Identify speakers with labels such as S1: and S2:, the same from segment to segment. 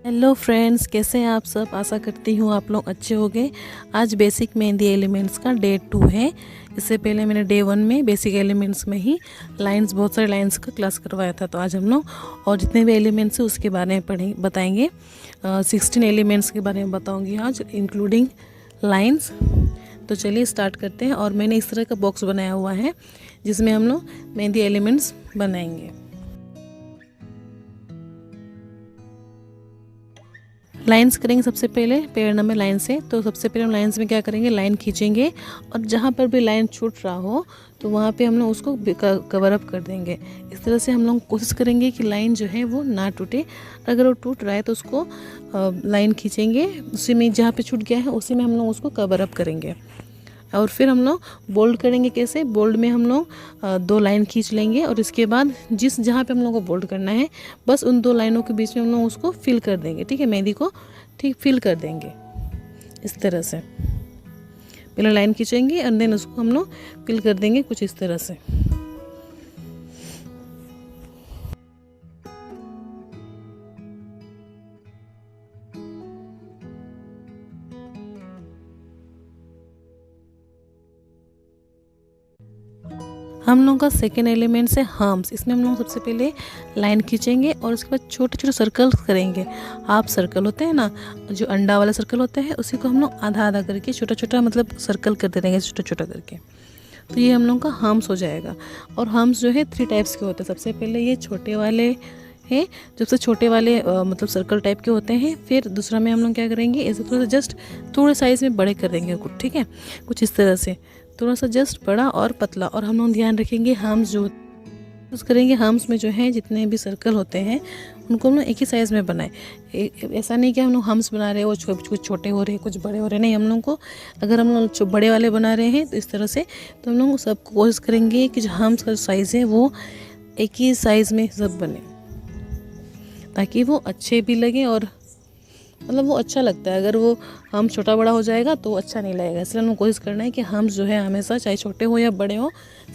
S1: Hello friends, कैसे हैं आप सब। आशा करती हूँ आप लोग अच्छे होंगे। आज बेसिक मेहंदी एलिमेंट्स का डे 2 है। इससे पहले मैंने डे 1 में बेसिक एलिमेंट्स में ही लाइंस, बहुत सारे लाइंस का क्लास करवाया था। तो आज हम लोग और जितने भी एलिमेंट्स हैं उसके बारे में बताएंगे। 16 एलिमेंट्स के बारे में बताऊँगी आज, इंक्लूडिंग लाइंस। तो चलिए स्टार्ट करते हैं। और मैंने इस तरह का बॉक्स बनाया हुआ है जिसमें हम लोग मेहंदी एलिमेंट्स बनाएंगे। लाइंस करेंगे सबसे पहले पेयर नंबर लाइन से। तो सबसे पहले हम लाइंस में क्या करेंगे, लाइन खींचेंगे और जहाँ पर भी लाइन छूट रहा हो तो वहाँ पे हम लोग उसको कवर अप कर देंगे। इस तरह से हम लोग कोशिश करेंगे कि लाइन जो है वो ना टूटे। अगर वो टूट रहा है तो उसको लाइन खींचेंगे, उसी में जहाँ पे छूट गया है उसी में हम लोग उसको कवर अप करेंगे। और फिर हम लोग बोल्ड करेंगे। कैसे बोल्ड में हम लोग 2 लाइन खींच लेंगे और इसके बाद जहाँ पे हम लोग को बोल्ड करना है बस उन 2 लाइनों के बीच में हम लोग उसको फिल कर देंगे। ठीक है, मेहंदी को ठीक फिल कर देंगे इस तरह से। पहले लाइन खींचेंगे और देन उसको हम लोग फिल कर देंगे कुछ इस तरह से। हम लोगों का सेकेंड एलिमेंट है हम्स। इसमें हम लोग सबसे पहले लाइन खींचेंगे और उसके बाद छोटे छोटे सर्कल्स करेंगे। हाफ सर्कल होते हैं ना, जो अंडा वाला सर्कल होता है उसी को हम लोग आधा आधा करके छोटा छोटा मतलब सर्कल कर दे देंगे, छोटा छोटा करके। तो ये हम लोग का हम्स हो जाएगा। और हम्स जो है 3 टाइप्स के होते हैं। सबसे पहले ये छोटे वाले हैं, सबसे छोटे वाले मतलब सर्कल टाइप के होते हैं। फिर दूसरा में हम लोग क्या करेंगे, इसे थोड़ा सा जस्ट थोड़े साइज़ में बड़े कर देंगे कुछ। ठीक है, कुछ इस तरह से थोड़ा सा जस्ट बड़ा और पतला। और हम लोग ध्यान रखेंगे हम्स जो यूज़ करेंगे, हम्स में जो है जितने भी सर्कल होते हैं उनको हम लोग एक ही साइज़ में बनाए। ऐसा नहीं कि हम लोग हम्स बना रहे हैं वो कुछ छोटे हो रहे हैं कुछ बड़े हो रहे हैं, नहीं। हम लोग को अगर हम लोग बड़े वाले बना रहे हैं तो इस तरह से, तो हम लोग सब कोशिश करेंगे कि जो हम्स का साइज़ है वो एक ही साइज़ में सब बने, ताकि वो अच्छे भी लगे और मतलब वो अच्छा लगता है। अगर वो हम छोटा बड़ा हो जाएगा तो अच्छा नहीं लगेगा। इसलिए हमें कोशिश करना है कि हम जो है हमेशा चाहे छोटे हो या बड़े हो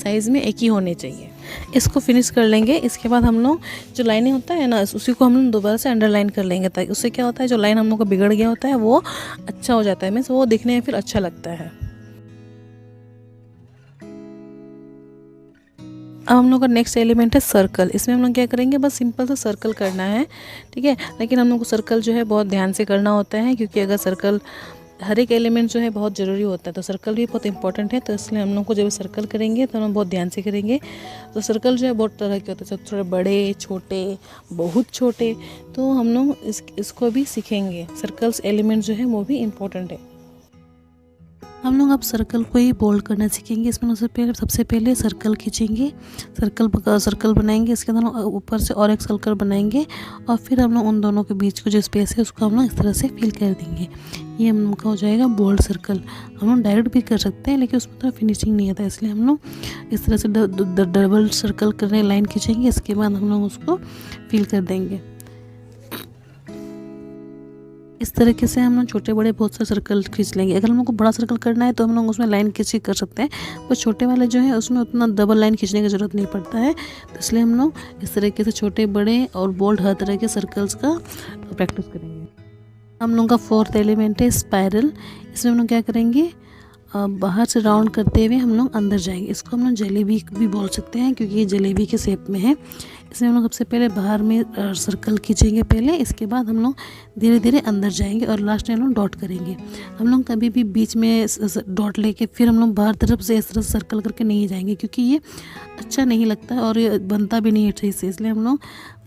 S1: साइज़ में एक ही होने चाहिए। इसको फिनिश कर लेंगे। इसके बाद हम लोग जो लाइनें होता है ना उसी को हम लोग दोबारा से अंडरलाइन कर लेंगे, ताकि उससे क्या होता है जो लाइन हम लोग का बिगड़ गया होता है वो अच्छा हो जाता है, मीन्स वो दिखने में फिर अच्छा लगता है। अब हम लोग का नेक्स्ट एलिमेंट है सर्कल। इसमें हम लोग क्या करेंगे, बस सिंपल सा सर्कल करना है। ठीक है, लेकिन हम लोग को सर्कल जो है बहुत ध्यान से करना होता है, क्योंकि अगर सर्कल हर एक एलिमेंट जो है बहुत ज़रूरी होता है, तो सर्कल भी बहुत इंपॉर्टेंट है। तो इसलिए हम लोग को जब सर्कल करेंगे तो हम बहुत ध्यान से करेंगे। तो सर्कल जो है बहुत तरह के होते हैं, थोड़े बड़े, छोटे, बहुत छोटे। तो हम लोग इसको भी सीखेंगे। सर्कल्स एलिमेंट जो है वो भी इम्पोर्टेंट है। हम लोग अब सर्कल को ही बोल्ड करना सीखेंगे। इसमें सबसे पहले सर्कल खींचेंगे, सर्कल बनाएंगे। इसके अंदर ऊपर से और एक सर्कल बनाएंगे और फिर हम लोग उन दोनों के बीच को जो स्पेस है उसको हम लोग इस तरह से फिल कर देंगे। ये हम लोग का हो जाएगा बोल्ड सर्कल। हम लोग डायरेक्ट भी कर सकते हैं लेकिन उसमें थोड़ा फिनिशिंग नहीं आता, इसलिए हम लोग इस तरह से डबल सर्कल करने लाइन खींचेंगे। इसके बाद हम लोग उसको फिल कर देंगे। इस तरीके से हम लोग छोटे बड़े बहुत सारे सर्कल खींच लेंगे। अगर हम लोग को बड़ा सर्कल करना है तो हम लोग उसमें लाइन खींच कर सकते हैं, वो छोटे वाले जो है उसमें उतना डबल लाइन खींचने की ज़रूरत नहीं पड़ता है। तो इसलिए हम लोग इस तरीके से छोटे बड़े और बोल्ड हर तरह के सर्कल्स का प्रैक्टिस करेंगे। हम लोग का 4th एलिमेंट है स्पायरल। इसमें हम लोग क्या करेंगे, बाहर से राउंड करते हुए हम लोग अंदर जाएंगे। इसको हम लोग जलेबी भी बोल सकते हैं, क्योंकि ये जलेबी के शेप में है। इसमें हम लोग सबसे पहले बाहर में सर्कल खींचेंगे पहले, इसके बाद हम लोग धीरे धीरे अंदर जाएंगे और लास्ट में हम लोग डॉट करेंगे। हम लोग कभी भी बीच में डॉट लेके फिर हम लोग बाहर तरफ से इस तरह से सर्कल करके नहीं जाएंगे, क्योंकि ये अच्छा नहीं लगता और ये बनता भी नहीं है सही से। इसलिए हम लोग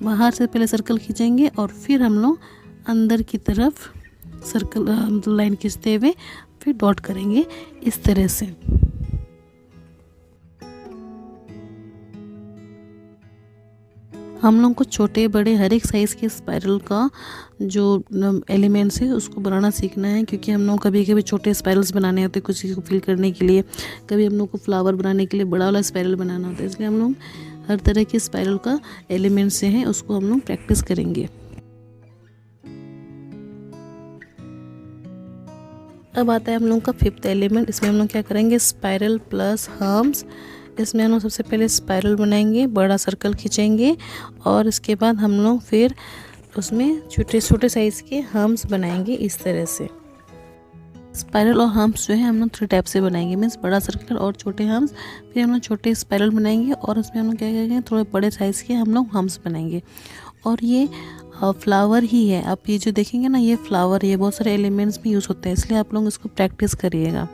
S1: बाहर से पहले सर्कल खींचेंगे और फिर हम लोग अंदर की तरफ सर्कल मतलब लाइन खींचते हुए फिर डॉट करेंगे इस तरह से। हम लोग को छोटे बड़े हर एक साइज़ के स्पाइरल का जो एलिमेंट्स है उसको बनाना सीखना है, क्योंकि हम लोग कभी कभी छोटे स्पाइरल्स बनाने होते हैं कुछ चीज़ को फिल करने के लिए, कभी हम लोग को फ्लावर बनाने के लिए बड़ा वाला स्पाइरल बनाना होता है। इसलिए हम लोग हर तरह के स्पाइरल का एलिमेंट्स से हैं उसको हम लोग प्रैक्टिस करेंगे। अब आता है हम लोग का 5th एलिमेंट। इसमें हम लोग क्या करेंगे, स्पाइरल प्लस हम्स। इसमें हम लोग सबसे पहले स्पाइरल बनाएंगे, बड़ा सर्कल खींचेंगे और इसके बाद हम लोग फिर उसमें छोटे छोटे साइज़ के हम्स बनाएंगे इस तरह से। स्पाइरल और हम्स जो है हम लोग 3 टाइप से बनाएंगे, मीन्स बड़ा सर्कल और छोटे हम्स। फिर हम लोग छोटे स्पाइरल बनाएंगे और उसमें हम लोग क्या करेंगे, थोड़े बड़े साइज़ के हम लोग हम्स बनाएंगे। और ये फ्लावर ही है, आप ये जो देखेंगे ना, ये फ्लावर, ये बहुत सारे एलिमेंट्स में यूज़ होते हैं, इसलिए आप लोग इसको प्रैक्टिस करिएगा।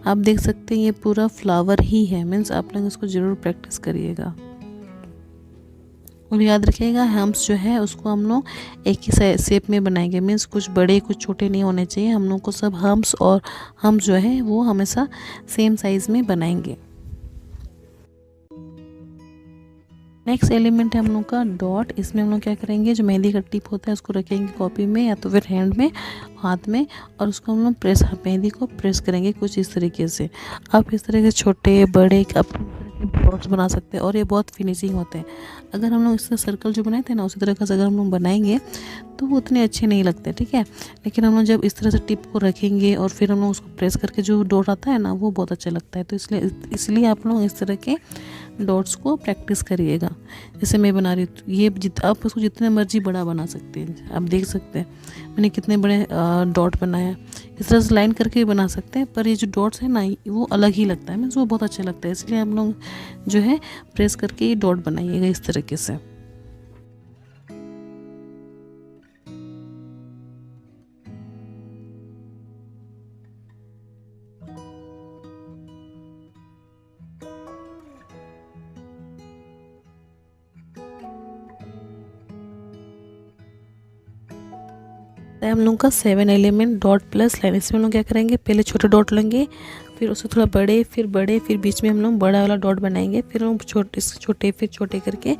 S1: आप देख सकते हैं ये पूरा फ्लावर ही है, मीन्स आप लोग इसको ज़रूर प्रैक्टिस करिएगा। और याद रखिएगा हम्स जो है उसको हम लोग एक ही शेप में बनाएंगे, मीन्स कुछ बड़े कुछ छोटे नहीं होने चाहिए। हम लोग को सब हम्स और हम्स जो है वो हमेशा सेम साइज़ में बनाएंगे। नेक्स्ट एलिमेंट है हम लोग का डॉट। इसमें हम लोग क्या करेंगे, जो मेहंदी का टिप होता है उसको रखेंगे कॉपी में या तो फिर हैंड में, हाथ में, और उसको हम लोग मेहंदी को प्रेस करेंगे कुछ इस तरीके से। आप इस तरह के छोटे बड़े अपने डॉट्स बना सकते हैं और ये बहुत फिनिशिंग होते हैं। अगर हम लोग इस तरह सर्कल जो बनाए थे ना, उसी तरह का अगर हम लोग बनाएंगे तो वो उतने अच्छे नहीं लगते, ठीक है। लेकिन हम लोग जब इस तरह से टिप को रखेंगे और फिर हम लोग उसको प्रेस करके जो डॉट आता है ना, वो बहुत अच्छा लगता है। तो इसलिए आप लोग इस तरह के डॉट्स को प्रैक्टिस करिएगा। जैसे मैं बना रही हूँ, ये आप उसको जितने मर्जी बड़ा बना सकते हैं। आप देख सकते हैं मैंने कितने बड़े डॉट बनाया। इस तरह से लाइन करके भी बना सकते हैं, पर ये जो डॉट्स है ना, वो अलग ही लगता है, मीन्स वो बहुत अच्छा लगता है। इसलिए हम लोग जो है प्रेस करके ये डॉट बनाइएगा इस तरीके से। हम लोग का 7 एलिमेंट डॉट प्लस लाइन। इसमें हम लोग क्या करेंगे, पहले छोटे डॉट लेंगे, फिर उससे थोड़ा बड़े, फिर बीच में हम लोग बड़ा वाला डॉट बनाएंगे, फिर हम छोटे फिर छोटे करके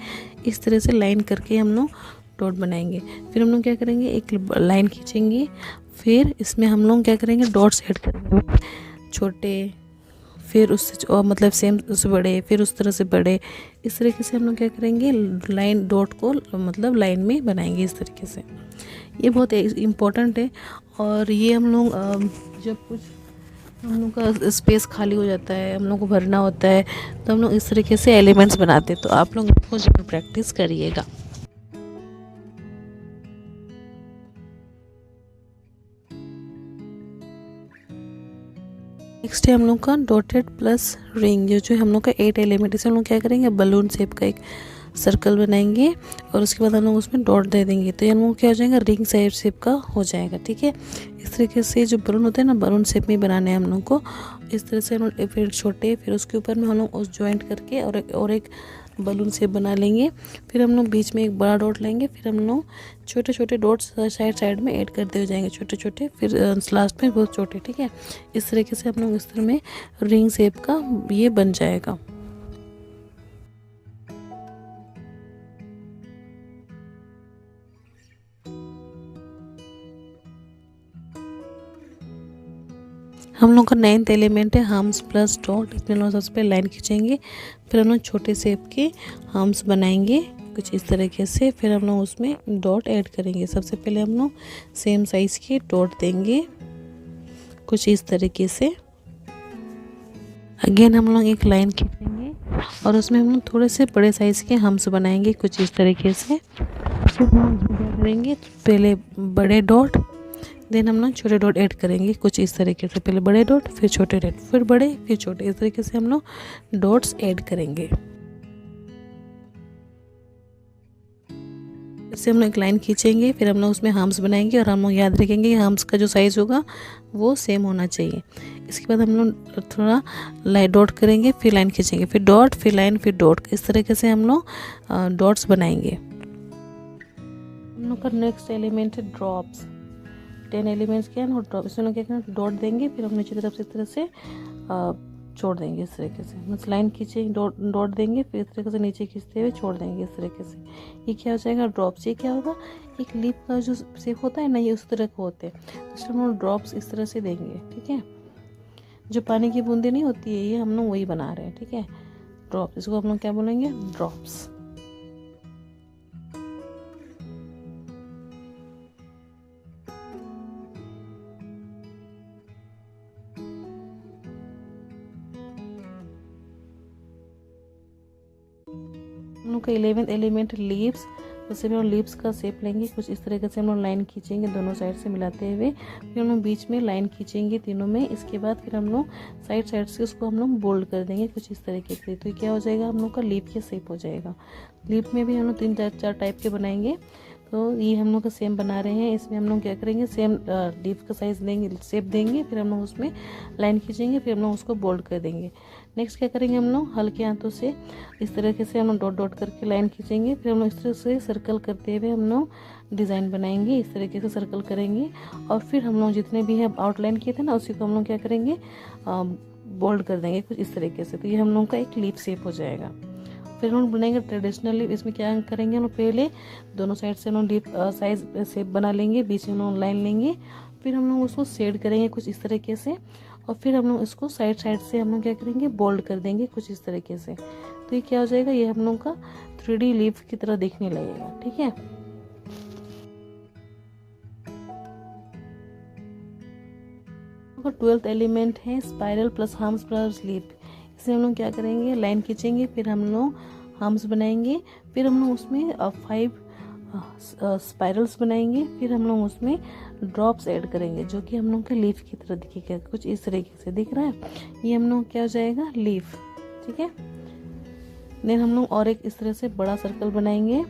S1: इस तरह से लाइन करके हम लोग डॉट बनाएंगे। फिर हम लोग क्या करेंगे, एक लाइन खींचेंगे, फिर इसमें हम लोग क्या करेंगे, डॉट्स ऐड करेंगे छोटे, फिर उससे मतलब सेम उससे बड़े, फिर उस तरह से बड़े। इस तरीके से हम लोग क्या करेंगे, लाइन डॉट को मतलब लाइन में बनाएंगे इस तरीके से। ये बहुत इम्पोर्टेंट है। और ये हम लोग जब कुछ हम लोग का स्पेस खाली हो जाता है, हम लोग को भरना होता है, तो हम लोग इस तरीके से एलिमेंट्स बनाते हैं। तो आप लोग इसको जरूर प्रैक्टिस करिएगा। नेक्स्ट है हम लोग का डॉटेड प्लस रिंग। जो हम लोग का 8 एलिमेंट, इसे हम लोग क्या करेंगे, बलून शेप का एक सर्कल बनाएंगे और उसके बाद हम लोग उसमें डॉट दे देंगे, तो ये हम लोग क्या हो जाएगा, रिंग शेप का हो जाएगा, ठीक है। इस तरीके से जो बलून होते हैं ना, बलून शेप में बनाने हैं हम लोग को। इस तरह से हम लोग फिर छोटे, फिर उसके ऊपर में हम लोग उस जॉइंट करके और एक बलून शेप बना लेंगे। फिर हम लोग बीच में एक बड़ा डॉट लेंगे, फिर हम लोग छोटे छोटे डॉट्स साइड में ऐड करते हो जाएंगे छोटे छोटे, फिर लास्ट में बहुत छोटे, ठीक है। इस तरीके से हम लोग इस तरह में रिंग शेप का ये बन जाएगा। हम लोग का 9th एलिमेंट है हम्स प्लस डॉट। इसमें हम लोग सबसे पहले लाइन खींचेंगे, फिर हम लोग छोटे शेप के हम्स बनाएंगे कुछ इस तरीके से, फिर हम लोग उसमें डॉट ऐड करेंगे। सबसे पहले हम लोग सेम साइज़ के डॉट देंगे कुछ इस तरीके से। अगेन हम लोग एक लाइन खींचेंगे और उसमें हम लोग थोड़े से बड़े साइज़ के हम्स बनाएंगे कुछ इस तरीके से। फिर हम क्या करेंगे, पहले बड़े डॉट, देन हम लोग छोटे डॉट ऐड करेंगे कुछ इस तरीके से। पहले बड़े डॉट, फिर छोटे डॉट, फिर बड़े, फिर छोटे, इस तरीके से हम लोग डॉट्स ऐड करेंगे। इससे हम लोग एक लाइन खींचेंगे, फिर हम लोग उसमें हम्स बनाएंगे और हम लोग याद रखेंगे हम्स का जो साइज़ होगा वो सेम होना चाहिए। इसके बाद हम लोग थोड़ा लाइन डॉट करेंगे, फिर लाइन खींचेंगे, फिर डॉट, फिर लाइन, फिर डॉट। इस तरीके से हम लोग डॉट्स बनाएंगे। हम लोग का नेक्स्ट एलिमेंट है ड्रॉप्स। 10 एलिमेंट्स के हैं और ड्रॉप। इसमें लोग क्या करें, डॉट देंगे, फिर हम नीचे तरफ से इस तरह से छोड़ देंगे इस तरीके से, मतलब लाइन खींचे, डॉट देंगे, फिर इस तरीके से नीचे खींचते हुए छोड़ देंगे इस तरीके से। ये क्या हो जाएगा, ड्रॉप्स। ये क्या होगा, एक लीफ का जो शेप होता है ना, ये उस तरह का होते हैं, तो इसलिए हम लोग ड्रॉप्स इस तरह से देंगे, ठीक है। जो पानी की बूंदे नहीं होती है, ये हम लोग वही बना रहे हैं, ठीक है। ड्रॉप, इसको हम लोग क्या बोलेंगे, ड्रॉप्स। हम लोग का 11th एलिमेंट लीव्स। उससे हम लोग लीव्स का शेप लेंगे। कुछ इस तरीके से हम लोग लाइन खींचेंगे दोनों साइड से मिलाते हुए, फिर हम लोग बीच में लाइन खींचेंगे तीनों में। इसके बाद फिर हम लोग साइड साइड से उसको हम लोग बोल्ड कर देंगे कुछ इस तरीके से। तो ये क्या हो जाएगा, हम लोग का लीफ के शेप हो जाएगा। लीफ में भी हम लोग 3-4 टाइप के बनाएंगे। तो ये हम लोग का सेम बना रहे हैं। इसमें हम लोग क्या करेंगे, सेम लीफ का साइज देंगे, शेप देंगे, फिर हम लोग उसमें लाइन खींचेंगे, फिर हम लोग उसको बोल्ड कर देंगे। नेक्स्ट क्या करेंगे, हम लोग हल्के हाथों से इस तरीके से हम लोग डॉट डॉट करके लाइन खींचेंगे। फिर हम लोग इस तरह से सर्कल करते हुए हम लोग डिज़ाइन बनाएंगे। इस तरीके से सर्कल करेंगे और फिर हम लोग जितने भी है आउटलाइन किए थे ना, उसी को हम लोग क्या करेंगे, बोल्ड कर देंगे कुछ इस तरीके से। तो ये हम लोग का एक लीफ शेप हो जाएगा। फिर हम लोग बनाएंगे ट्रेडिशनल लीफ। इसमें क्या करेंगे, हम लोग पहले दोनों साइड से हम लोग लीफ साइज शेप बना लेंगे, बीच में हम लोग लाइन लेंगे, फिर हम लोग उसको शेड करेंगे कुछ इस तरीके से, और फिर हम लोग इसको साइड साइड से हम लोग क्या करेंगे, बोल्ड कर देंगे कुछ इस तरीके से। तो ये क्या हो जाएगा, ये हम लोग का 3D लीफ की तरह दिखने लगेगा। ठीक है, का 12th एलिमेंट है spiral plus hums plus leaf. इसमें हम लोग क्या करेंगे, लाइन खींचेंगे, फिर हम लोग हम्स बनाएंगे, फिर हम लोग उसमें 5 स्पाइरल्स बनाएंगे, फिर हम लोग उसमें ड्रॉप्स ऐड करेंगे जो कि हम लोग के लीफ की तरह दिखेगा कुछ इस तरीके से। दिख रहा है, ये हम लोग क्या हो जाएगा, लीफ। ठीक है, देन हम लोग और एक इस तरह से बड़ा सर्कल बनाएंगे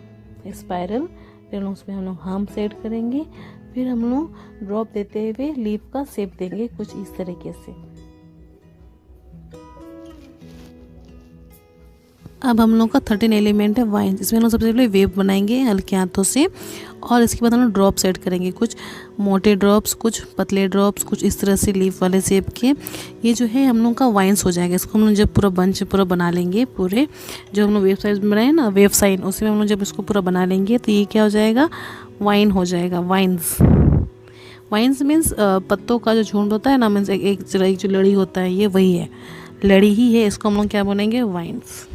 S1: स्पाइरल, फिर हम लोग उसमें हम लोग हम्स ऐड करेंगे, फिर हम लोग ड्रॉप देते हुए लीफ का शेप देंगे कुछ इस तरीके से। अब हम लोग का 13 एलिमेंट है वाइन्स। इसमें हम लोग सबसे पहले वेव बनाएंगे हल्के हाथों से, और इसके बाद हम लोग ड्रॉप्स ऐड करेंगे, कुछ मोटे ड्रॉप्स, कुछ पतले ड्रॉप्स, कुछ इस तरह से लीफ वाले शेप के। ये जो है हम लोग का वाइन्स हो जाएगा। इसको हम लोग जब पूरा बंच पूरा बना लेंगे, पूरे जो हम लोग वेव साइज बनाए ना, वेव साइन, उसमें हम लोग जब इसको पूरा बना लेंगे तो ये क्या हो जाएगा, वाइन हो जाएगा, वाइन्स। वाइन्स मीन्स पत्तों का जो झुंड होता है ना, मीन्स एक जो लड़ी होता है, ये वही है, लड़ी ही है। इसको हम लोग क्या बोलेंगे, वाइन्स।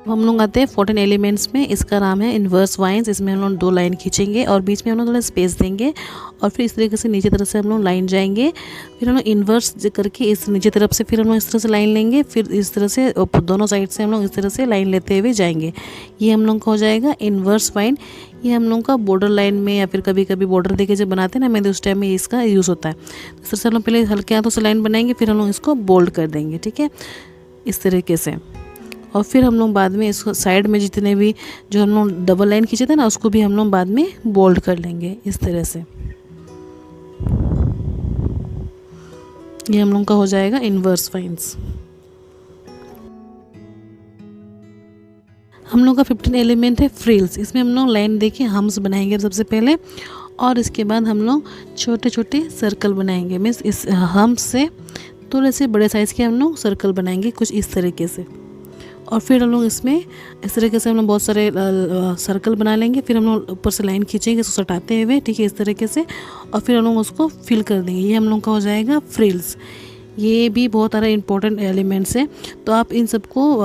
S1: हम लोग आते हैं 14 एलिमेंट्स में। इसका नाम है इन्वर्स वाइन्स। इसमें हम लोग 2 लाइन खींचेंगे और बीच में हम लोग थोड़ा स्पेस देंगे, और फिर इस तरीके से नीचे तरफ से हम लोग लाइन जाएंगे, फिर हम लोग इन्वर्स करके इस नीचे तरफ से फिर हम लोग इस तरह से लाइन लेंगे, फिर इस तरह से दोनों साइड से हम लोग इस तरह से लाइन लेते हुए जाएंगे। ये हम लोग का हो जाएगा इन्वर्स वाइन। ये हम लोग का बॉर्डर लाइन में या फिर कभी कभी बॉर्डर देके जब बनाते हैं ना मेहंदी, उस टाइम में इसका यूज़ होता है। तो इस तरह से हम लोग पहले हल्के हाथों से लाइन बनाएंगे, फिर हम लोग इसको बोल्ड कर देंगे। ठीक है, इस तरीके से। और फिर हम लोग बाद में इसको साइड में जितने भी जो हम लोग डबल लाइन खींचे थे ना, उसको भी हम लोग बाद में बोल्ड कर लेंगे इस तरह से। ये हम लोग का हो जाएगा इन्वर्स वाइन्स। हम लोग का 15 एलिमेंट है फ्रिल्स। इसमें हम लोग लाइन देखिए हम्स बनाएंगे सबसे पहले, और इसके बाद हम लोग छोटे छोटे सर्कल बनाएंगे। मीन्स इस हम्स से थोड़े से बड़े साइज़ के हम लोग सर्कल बनाएंगे कुछ इस तरीके से। और फिर हम लोग इसमें इस तरीके से हम लोग बहुत सारे सर्कल बना लेंगे, फिर हम लोग ऊपर से लाइन खींचेंगे इसको सटाते हुए। ठीक है, इस तरीके से, और फिर हम लोग उसको फिल कर देंगे। ये हम लोग का हो जाएगा फ्रिल्स। ये भी बहुत सारे इंपॉर्टेंट एलिमेंट्स हैं, तो आप इन सबको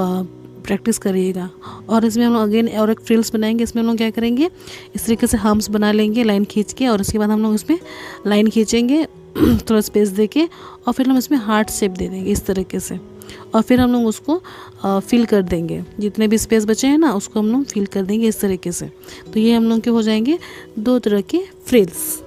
S1: प्रैक्टिस करिएगा। और इसमें हम लोग अगेन और एक फ्रिल्स बनाएंगे। इसमें हम लोग क्या करेंगे, इस तरीके से हम्स बना लेंगे लाइन खींच के, और उसके बाद हम लोग इसमें लाइन खींचेंगे थोड़ा स्पेस देके, और फिर हम इसमें हार्ट शेप दे देंगे इस तरीके से, और फिर हम लोग उसको फिल कर देंगे। जितने भी स्पेस बचे हैं ना, उसको हम लोग फिल कर देंगे इस तरीके से। तो ये हम लोग के हो जाएंगे 2 तरह के फ्रिल्स।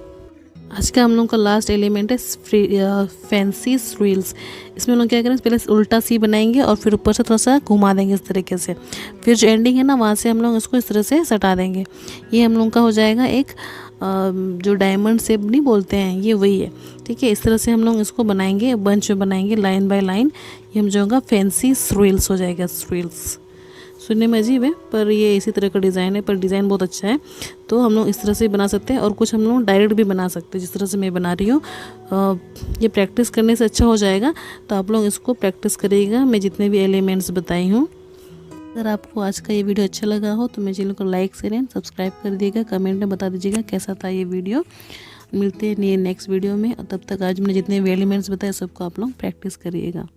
S1: आज का हम लोग का लास्ट एलिमेंट है फैंसी फ्रिल्स। इसमें हम लोग क्या करेंगे, पहले उल्टा सी बनाएंगे और फिर ऊपर से थोड़ा सा घुमा देंगे इस तरीके से, फिर जो एंडिंग है ना, वहाँ से हम लोग इसको इस तरह से सटा देंगे। ये हम लोग का हो जाएगा एक जो डायमंड शेप नहीं बोलते हैं, ये वही है। ठीक है, इस तरह से हम लोग इसको बनाएंगे, बंच में बनाएंगे लाइन बाय लाइन। ये हम जो होगा फैंसी फ्रिल्स हो जाएगा। फ्रिल्स सुनने में अजीब है, पर ये इसी तरह का डिज़ाइन है, पर डिज़ाइन बहुत अच्छा है। तो हम लोग इस तरह से बना सकते हैं, और कुछ हम लोग डायरेक्ट भी बना सकते हैं जिस तरह से मैं बना रही हूँ। ये प्रैक्टिस करने से अच्छा हो जाएगा, तो आप लोग इसको प्रैक्टिस करिएगा। मैं जितने भी एलिमेंट्स बताई हूँ। अगर आपको आज का ये वीडियो अच्छा लगा हो तो मेरे चैनल को लाइक शेयर सब्सक्राइब कर दीजिएगा। कमेंट में बता दीजिएगा कैसा था ये वीडियो। मिलते हैं नेक्स्ट वीडियो में, तब तक आज मैंने जितने भी एलिमेंट्स बताए सबको आप लोग प्रैक्टिस करिएगा।